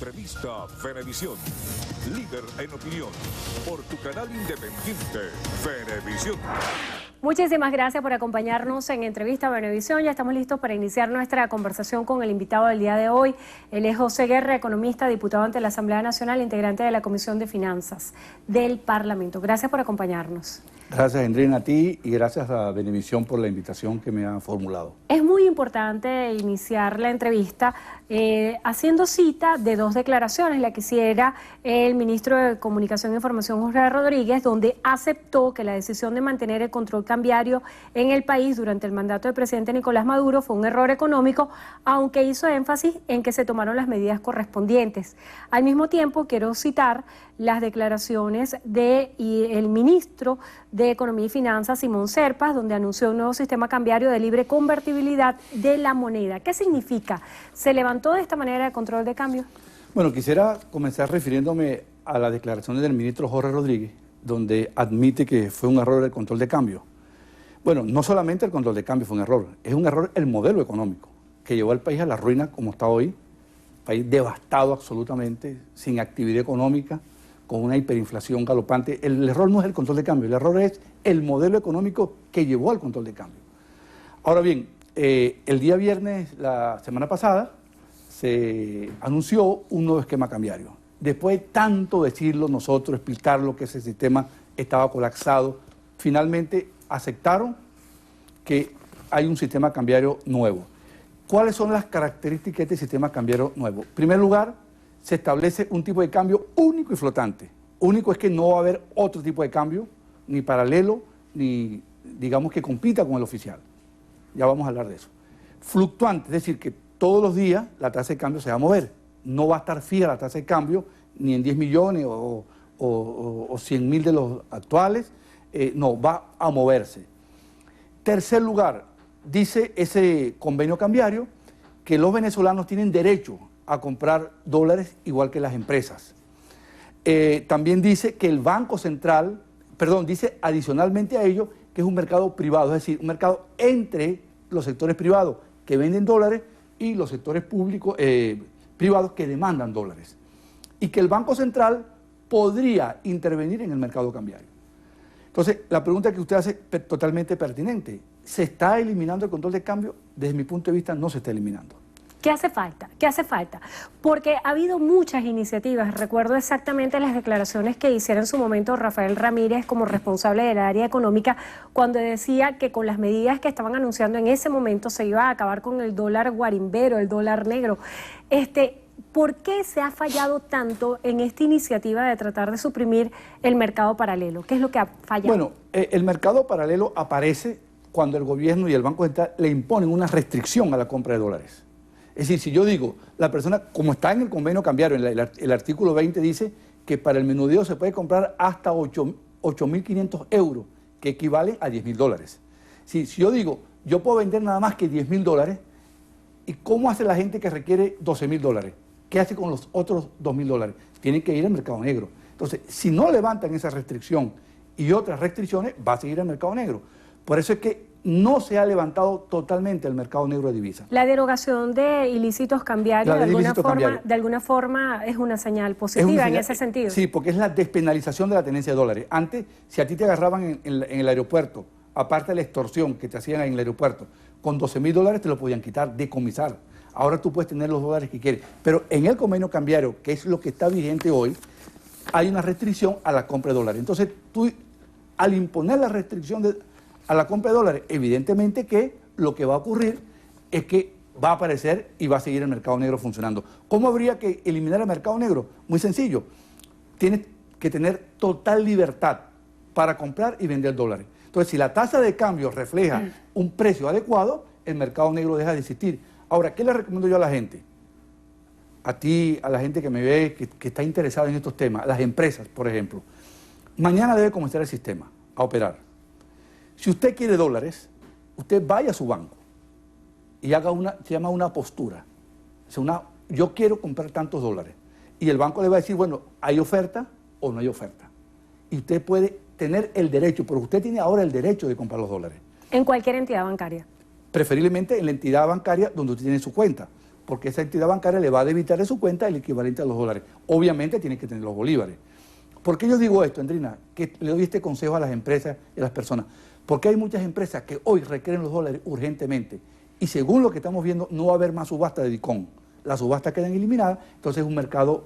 Entrevista Venevisión. Líder en opinión. Por tu canal independiente, Venevisión. Muchísimas gracias por acompañarnos en Entrevista Venevisión. Ya estamos listos para iniciar nuestra conversación con el invitado del día de hoy. Él es José Guerra, economista, diputado ante la Asamblea Nacional, integrante de la Comisión de Finanzas del Parlamento. Gracias por acompañarnos. Gracias, Endrina, a ti y gracias a Venevisión por la invitación que me han formulado. Es muy importante iniciar la entrevista haciendo cita de dos declaraciones. La que hiciera el ministro de Comunicación e Información, Jorge Rodríguez, donde aceptó que la decisión de mantener el control cambiario en el país durante el mandato del presidente Nicolás Maduro fue un error económico, aunque hizo énfasis en que se tomaron las medidas correspondientes. Al mismo tiempo, quiero citar las declaraciones del ministro de Economía y Finanzas, Simón Serpas, donde anunció un nuevo sistema cambiario de libre convertibilidad de la moneda. ¿Qué significa? ¿Se levantó de esta manera el control de cambio? Bueno, quisiera comenzar refiriéndome a las declaraciones del ministro Jorge Rodríguez, donde admite que fue un error el control de cambio. Bueno, no solamente el control de cambio fue un error, es un error el modelo económico, que llevó al país a la ruina como está hoy, país devastado absolutamente, sin actividad económica, con una hiperinflación galopante. El error no es el control de cambio, el error es el modelo económico que llevó al control de cambio. Ahora bien, el día viernes, la semana pasada, se anunció un nuevo esquema cambiario. Después de tanto decirlo nosotros, explicarlo, que ese sistema estaba colapsado, finalmente aceptaron que hay un sistema cambiario nuevo. ¿Cuáles son las características de este sistema cambiario nuevo? En primer lugar, se establece un tipo de cambio único y flotante. Único es que no va a haber otro tipo de cambio, ni paralelo, ni digamos que compita con el oficial. Ya vamos a hablar de eso. Fluctuante, es decir, que todos los días la tasa de cambio se va a mover. No va a estar fija la tasa de cambio, ni en 10 millones o 100 mil de los actuales, no, va a moverse. Tercer lugar, dice ese convenio cambiario que los venezolanos tienen derecho a comprar dólares igual que las empresas. También dice que el Banco Central, dice adicionalmente a ello que es un mercado privado, es decir, un mercado entre los sectores privados que venden dólares y los sectores públicos, privados que demandan dólares. Y que el Banco Central podría intervenir en el mercado cambiario. Entonces, la pregunta que usted hace es totalmente pertinente. ¿Se está eliminando el control de cambio? Desde mi punto de vista, no se está eliminando. ¿Qué hace falta? ¿Qué hace falta? Porque ha habido muchas iniciativas. Recuerdo exactamente las declaraciones que hiciera en su momento Rafael Ramírez como responsable del área económica, cuando decía que con las medidas que estaban anunciando en ese momento se iba a acabar con el dólar guarimbero, el dólar negro. ¿Por qué se ha fallado tanto en esta iniciativa de tratar de suprimir el mercado paralelo? ¿Qué es lo que ha fallado? Bueno, el mercado paralelo aparece cuando el gobierno y el Banco Central le imponen una restricción a la compra de dólares. Es decir, si yo digo, la persona, como está en el convenio cambiario, el artículo 20 dice que para el menudeo se puede comprar hasta 8.500 euros, que equivale a 10.000 dólares. Si yo digo, yo puedo vender nada más que 10.000 dólares, ¿y cómo hace la gente que requiere 12.000 dólares? ¿Qué hace con los otros 2.000 dólares? Tienen que ir al mercado negro. Entonces, si no levantan esa restricción y otras restricciones, va a seguir el mercado negro. Por eso es que no se ha levantado totalmente el mercado negro de divisas. La derogación de ilícitos cambiarios, de alguna forma es una señal positiva en ese sentido. Sí, porque es la despenalización de la tenencia de dólares. Antes, si a ti te agarraban en el aeropuerto, aparte de la extorsión que te hacían en el aeropuerto, con 12.000 dólares te lo podían quitar, decomisar. Ahora tú puedes tener los dólares que quieres. Pero en el convenio cambiario, que es lo que está vigente hoy, hay una restricción a la compra de dólares. Entonces, tú, al imponer la restricción a la compra de dólares, evidentemente que lo que va a ocurrir es que va a aparecer y va a seguir el mercado negro funcionando. ¿Cómo habría que eliminar el mercado negro? Muy sencillo. Tienes que tener total libertad para comprar y vender dólares. Entonces, si la tasa de cambio refleja un precio adecuado, el mercado negro deja de existir. Ahora, ¿qué le recomiendo yo a la gente? A ti, a la gente que me ve, que está interesada en estos temas, a las empresas, por ejemplo. Mañana debe comenzar el sistema a operar. Si usted quiere dólares, usted vaya a su banco y haga se llama una postura. Yo quiero comprar tantos dólares. Y el banco le va a decir, bueno, ¿hay oferta o no hay oferta? Y usted puede tener el derecho, pero usted tiene ahora el derecho de comprar los dólares. En cualquier entidad bancaria. Preferiblemente en la entidad bancaria donde usted tiene su cuenta. porque esa entidad bancaria le va a debitar de su cuenta el equivalente a los dólares. Obviamente tiene que tener los bolívares. ¿Por qué yo digo esto, Andrina? Que le doy este consejo a las empresas y a las personas. Porque hay muchas empresas que hoy requieren los dólares urgentemente. Y según lo que estamos viendo, no va a haber más subasta de DICOM. Las subastas quedan eliminadas, entonces es un mercado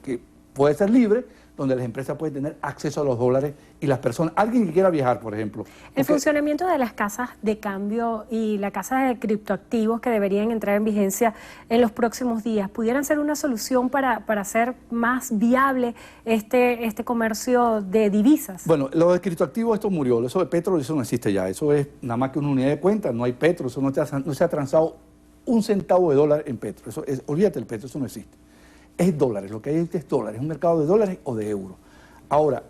que puede ser libre, donde las empresas pueden tener acceso a los dólares y las personas, alguien que quiera viajar, por ejemplo. El funcionamiento de las casas de cambio y las casas de criptoactivos que deberían entrar en vigencia en los próximos días, ¿pudieran ser una solución para hacer más viable este comercio de divisas? Bueno, lo de criptoactivos, esto murió. Eso de petro, eso no existe ya. Eso es nada más que una unidad de cuenta, no hay petro, eso no se ha transado un centavo de dólar en petro. Olvídate del petro, eso no existe. Es dólares, lo que hay es dólares, es un mercado de dólares o de euros. Ahora,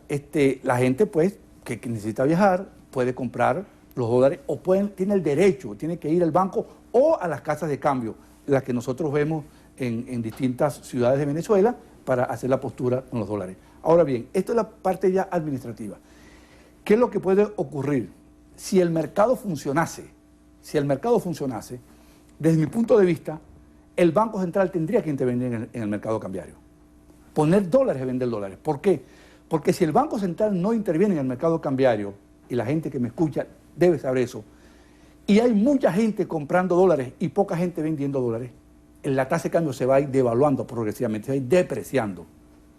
la gente pues que necesita viajar puede comprar los dólares o tiene el derecho, tiene que ir al banco o a las casas de cambio, las que nosotros vemos en distintas ciudades de Venezuela para hacer la postura con los dólares. Ahora bien, esto es la parte ya administrativa. ¿Qué es lo que puede ocurrir? Si el mercado funcionase, desde mi punto de vista, el Banco Central tendría que intervenir en el mercado cambiario. Poner dólares y vender dólares. ¿Por qué? Porque si el Banco Central no interviene en el mercado cambiario, y la gente que me escucha debe saber eso, y hay mucha gente comprando dólares y poca gente vendiendo dólares, la tasa de cambio se va a ir devaluando progresivamente, se va a ir depreciando.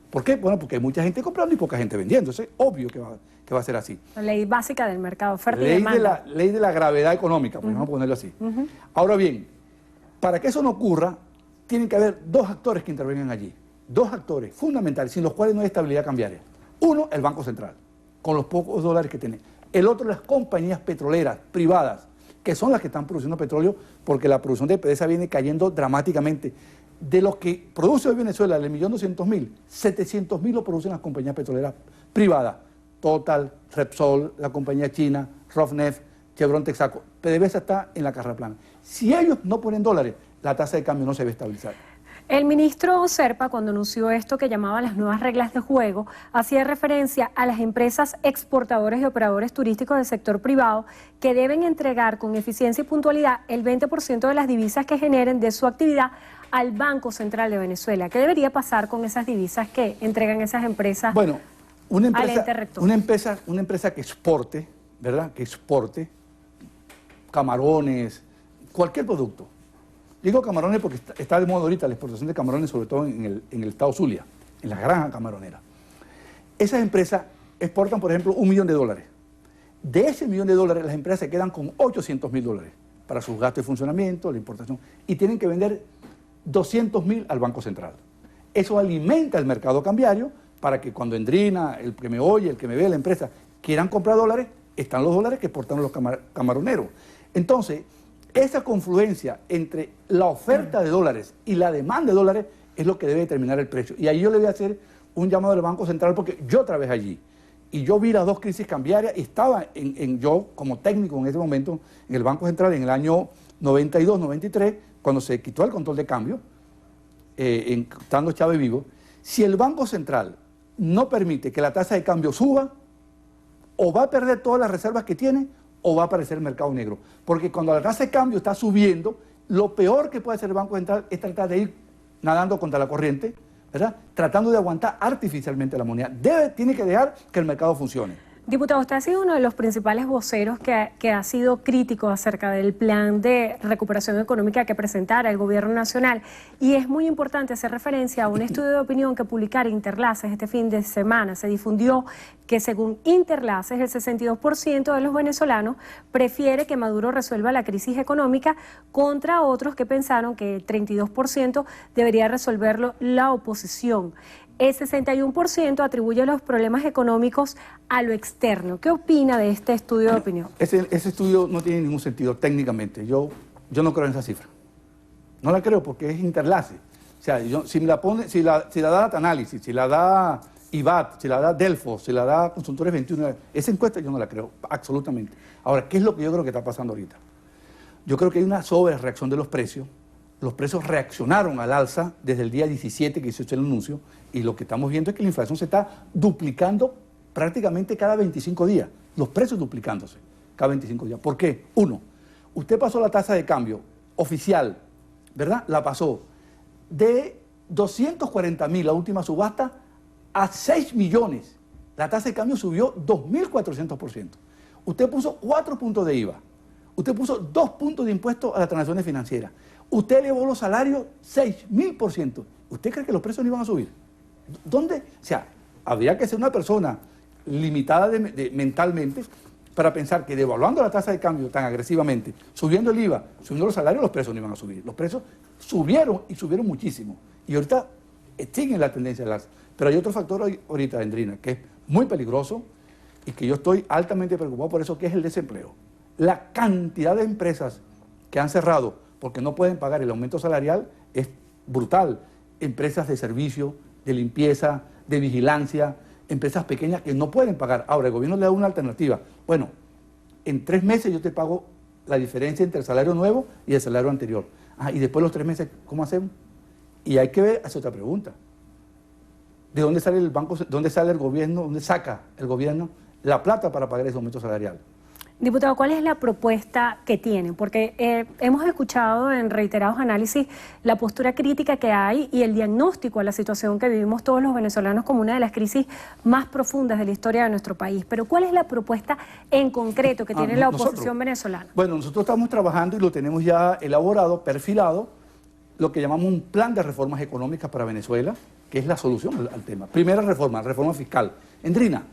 ¿Por qué? Bueno, porque hay mucha gente comprando y poca gente vendiendo. Eso es obvio que va a ser así. La ley básica del mercado, oferta y demanda. Ley de la gravedad económica, pues vamos a ponerlo así. Ahora bien, para que eso no ocurra, tienen que haber dos actores que intervengan allí. Dos actores fundamentales, sin los cuales no hay estabilidad cambiaria. Uno, el Banco Central, con los pocos dólares que tiene. El otro, las compañías petroleras privadas, que son las que están produciendo petróleo, porque la producción de PDVSA viene cayendo dramáticamente. De los que produce hoy Venezuela, el 1.200.000, 700.000 lo producen las compañías petroleras privadas. Total, Repsol, la compañía china, Rosneft, Chevron, Texaco. PDVSA está en la carrera plana. Si ellos no ponen dólares, la tasa de cambio no se va a estabilizar. El ministro Serpa, cuando anunció esto que llamaba las nuevas reglas de juego, hacía referencia a las empresas exportadoras y operadores turísticos del sector privado que deben entregar con eficiencia y puntualidad el 20% de las divisas que generen de su actividad al Banco Central de Venezuela. ¿Qué debería pasar con esas divisas que entregan esas empresas? Bueno, una al ente rector? Una empresa que exporte, ¿verdad? Que exporte camarones, cualquier producto. Digo camarones porque está de moda ahorita la exportación de camarones, sobre todo en el estado Zulia, en la granja camaronera. Esas empresas exportan, por ejemplo, $1 millón. De ese $1 millón, las empresas se quedan con $800.000 para sus gastos de funcionamiento, la importación, y tienen que vender 200.000 al Banco Central. Eso alimenta el mercado cambiario para que cuando Andrina, el que me oye, el que me ve, la empresa, quieran comprar dólares, están los dólares que exportan los camaroneros. Entonces, esa confluencia entre la oferta de dólares y la demanda de dólares es lo que debe determinar el precio. Y ahí yo le voy a hacer un llamado al Banco Central porque yo trabajé allí. Y yo vi las dos crisis cambiarias y estaba yo como técnico en ese momento en el Banco Central en el año 92, 93, cuando se quitó el control de cambio, estando Chávez vivo. Si el Banco Central no permite que la tasa de cambio suba, o va a perder todas las reservas que tiene o va a aparecer el mercado negro. Porque cuando la tasa de cambio está subiendo, lo peor que puede hacer el Banco Central es tratar de ir nadando contra la corriente, ¿verdad? Tratando de aguantar artificialmente la moneda. Tiene que dejar que el mercado funcione. Diputado, usted ha sido uno de los principales voceros que ha sido crítico acerca del plan de recuperación económica que presentara el gobierno nacional, y es muy importante hacer referencia a un estudio de opinión que publicara Interlaces este fin de semana. Se difundió que según Interlaces el 62% de los venezolanos prefiere que Maduro resuelva la crisis económica, contra otros que pensaron que el 32% debería resolverlo la oposición. El 61% atribuye los problemas económicos a lo externo. ¿Qué opina de este estudio de opinión? Ese estudio no tiene ningún sentido técnicamente. Yo no creo en esa cifra. No la creo porque es Interlace. O sea, si la da Data Análisis, si la da IBAT, si la da Delfos, si la da Consultores 21, esa encuesta yo no la creo, absolutamente. Ahora, ¿qué es lo que yo creo que está pasando ahorita? Yo creo que hay una sobrereacción de los precios. Los precios reaccionaron al alza desde el día 17 que hizo el anuncio, y lo que estamos viendo es que la inflación se está duplicando prácticamente cada 25 días. Los precios duplicándose cada 25 días. ¿Por qué? Uno, usted pasó la tasa de cambio oficial ¿verdad? La pasó de 240.000, la última subasta, a 6 millones. La tasa de cambio subió 2.400%. Usted puso 4 puntos de IVA. Usted puso 2 puntos de impuesto a las transacciones financieras. Usted elevó los salarios 6.000%. ¿Usted cree que los precios no iban a subir? ¿Dónde? O sea, habría que ser una persona limitada mentalmente para pensar que devaluando la tasa de cambio tan agresivamente, subiendo el IVA, subiendo los salarios, los precios no iban a subir. Los precios subieron y subieron muchísimo. Y ahorita siguen la tendencia de las... Pero hay otro factor ahorita, Andrina, que es muy peligroso y que yo estoy altamente preocupado por eso, que es el desempleo. La cantidad de empresas que han cerrado porque no pueden pagar el aumento salarial es brutal. Empresas de servicio, de limpieza, de vigilancia, empresas pequeñas que no pueden pagar. Ahora, el gobierno le da una alternativa. Bueno, en 3 meses yo te pago la diferencia entre el salario nuevo y el salario anterior. Y después de los 3 meses, ¿cómo hacemos? Y hay que ver, hacer otra pregunta. ¿De dónde sale el banco, dónde sale el gobierno, dónde saca el gobierno la plata para pagar ese aumento salarial? Diputado, ¿cuál es la propuesta que tienen? Porque hemos escuchado en reiterados análisis la postura crítica que hay y el diagnóstico a la situación que vivimos todos los venezolanos como una de las crisis más profundas de la historia de nuestro país. Pero ¿cuál es la propuesta en concreto que tiene la oposición venezolana? Bueno, nosotros estamos trabajando y lo tenemos ya elaborado, perfilado, lo que llamamos un plan de reformas económicas para Venezuela, que es la solución al tema. Primera reforma fiscal. Endrina,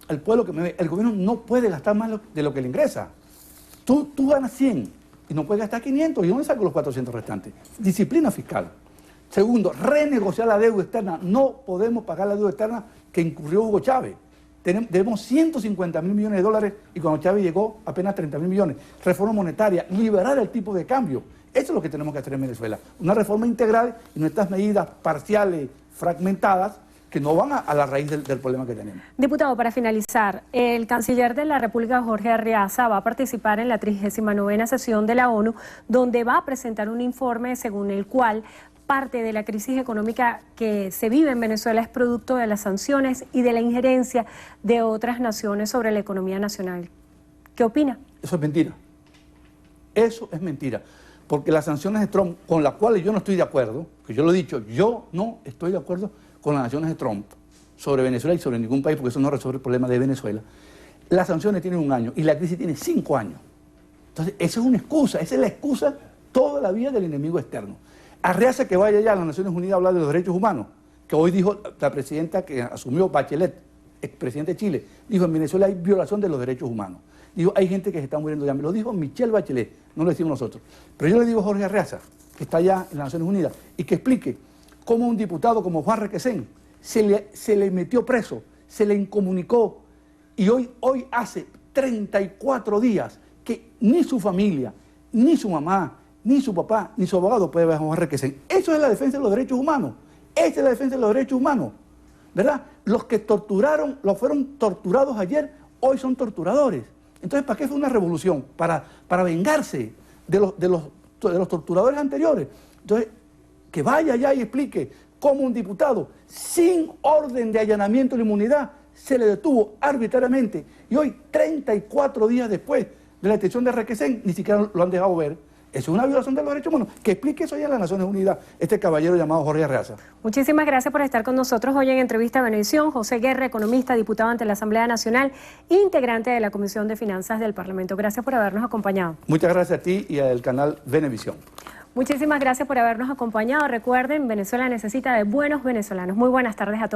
el pueblo que me ve, el gobierno no puede gastar más de lo que le ingresa. Tú ganas 100 y no puedes gastar 500. ¿Y dónde saco los 400 restantes? Disciplina fiscal. Segundo, renegociar la deuda externa. No podemos pagar la deuda externa que incurrió Hugo Chávez. Debemos 150.000 millones de dólares y cuando Chávez llegó apenas 30.000 millones. Reforma monetaria, liberar el tipo de cambio. Eso es lo que tenemos que hacer en Venezuela. Una reforma integral y no estas medidas parciales, fragmentadas, que no van a la raíz del problema que tenemos. Diputado, para finalizar, el canciller de la República, Jorge Arreaza, va a participar en la 39ª sesión de la ONU, donde va a presentar un informe según el cual parte de la crisis económica que se vive en Venezuela es producto de las sanciones y de la injerencia de otras naciones sobre la economía nacional. ¿Qué opina? Eso es mentira. Eso es mentira. Porque las sanciones de Trump, con las cuales yo no estoy de acuerdo, que yo lo he dicho, yo no estoy de acuerdo con las sanciones de Trump sobre Venezuela y sobre ningún país, porque eso no resuelve el problema de Venezuela. Las sanciones tienen 1 año y la crisis tiene 5 años. Entonces, esa es una excusa, esa es la excusa toda la vida del enemigo externo. Arreaza que vaya ya a las Naciones Unidas a hablar de los derechos humanos, que hoy dijo la presidenta que asumió, Bachelet, expresidente de Chile, dijo en Venezuela hay violación de los derechos humanos. Dijo, hay gente que se está muriendo de hambre. Lo dijo Michelle Bachelet, no lo decimos nosotros. Pero yo le digo a Jorge Arreaza, que está allá en las Naciones Unidas, y que explique cómo un diputado como Juan Requesén se le metió preso, se le incomunicó, y hoy hace 34 días que ni su familia, ni su mamá, ni su papá, ni su abogado puede ver a Juan Requesén. Eso es la defensa de los derechos humanos. Esa es la defensa de los derechos humanos, ¿verdad? Los que torturaron, los fueron torturados ayer, hoy son torturadores. Entonces, ¿para qué fue una revolución? Para vengarse de los torturadores anteriores. Entonces, que vaya allá y explique cómo un diputado, sin orden de allanamiento de la inmunidad, se le detuvo arbitrariamente. Y hoy, 34 días después de la detención de Requesén, ni siquiera lo han dejado ver. Eso es una violación de los derechos humanos. Que explique eso ya en las Naciones Unidas, este caballero llamado Jorge Arreaza. Muchísimas gracias por estar con nosotros hoy en Entrevista a Venevisión. José Guerra, economista, diputado ante la Asamblea Nacional, integrante de la Comisión de Finanzas del Parlamento. Gracias por habernos acompañado. Muchas gracias a ti y al canal Venevisión. Muchísimas gracias por habernos acompañado. Recuerden, Venezuela necesita de buenos venezolanos. Muy buenas tardes a todos.